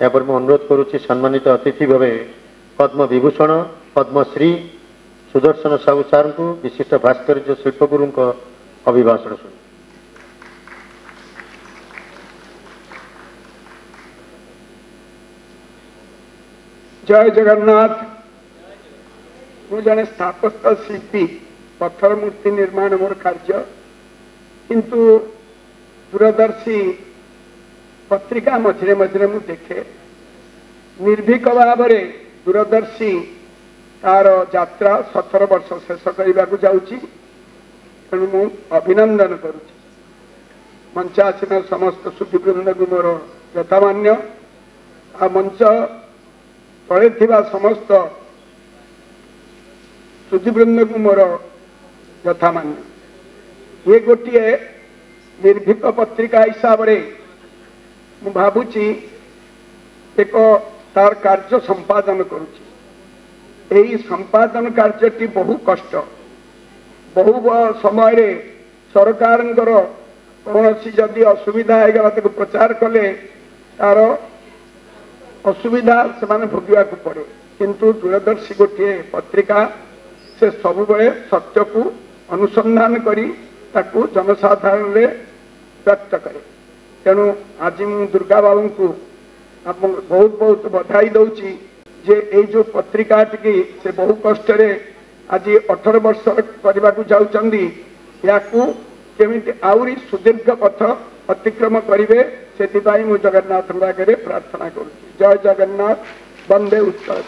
यापर मैं अनुरोध करुच्ची सम्मानित अतिथि भाव पद्म विभूषण पद्मश्री सुदर्शन साहू सार को विशिष्ट भास्कर्य शिल्पगुरु अभिभाषण शुणी। जय जगन्नाथ। मु जने स्थापत्य शिल्पी पत्थर मूर्ति निर्माण मोर कार्य किंतु दूरदर्शी पत्रिका मझे मझे मु देखे निर्भीक भाव में दूरदर्शी तार यात्रा 17 वर्ष शेष करने को जाऊँगी। तेणु मु अभिनंदन करुच्ची मंचासीन समस्त सुधीवृंद को मोर यथामान्य आ मंच तले थिबा समस्त सुधीवृंद को मोर यथामान्य। ये गोटे निर्भीक पत्रिका हिसाब से मु भावुची एक तार कार्य संपादन करुच्ची। यही संपादन कार्यटी बहु कष्ट बहु समय रे सरकार कौन जदि असुविधा होगा ताको प्रचार कले तार असुविधा से भोगवा को पड़े किंतु दूरदर्शी गोटे पत्रिका से सब बड़े सत्य को अनुसंधान करी ताकू जनसाधारण रे व्यक्त करे। तेणु आज मु दुर्गा बाबू को बहुत बहुत बधाई दौची जे ए जो पत्रिका टी से बहु कष्ट रे आज 18 वर्ष करने को जाऊँगी या केमिति आउरी सुदीर्घ पथ अतिक्रम करेंगे से मु जगन्नाथ आगे प्रार्थना करुच्ची। जय जगन्नाथ। वंदे उत्कल।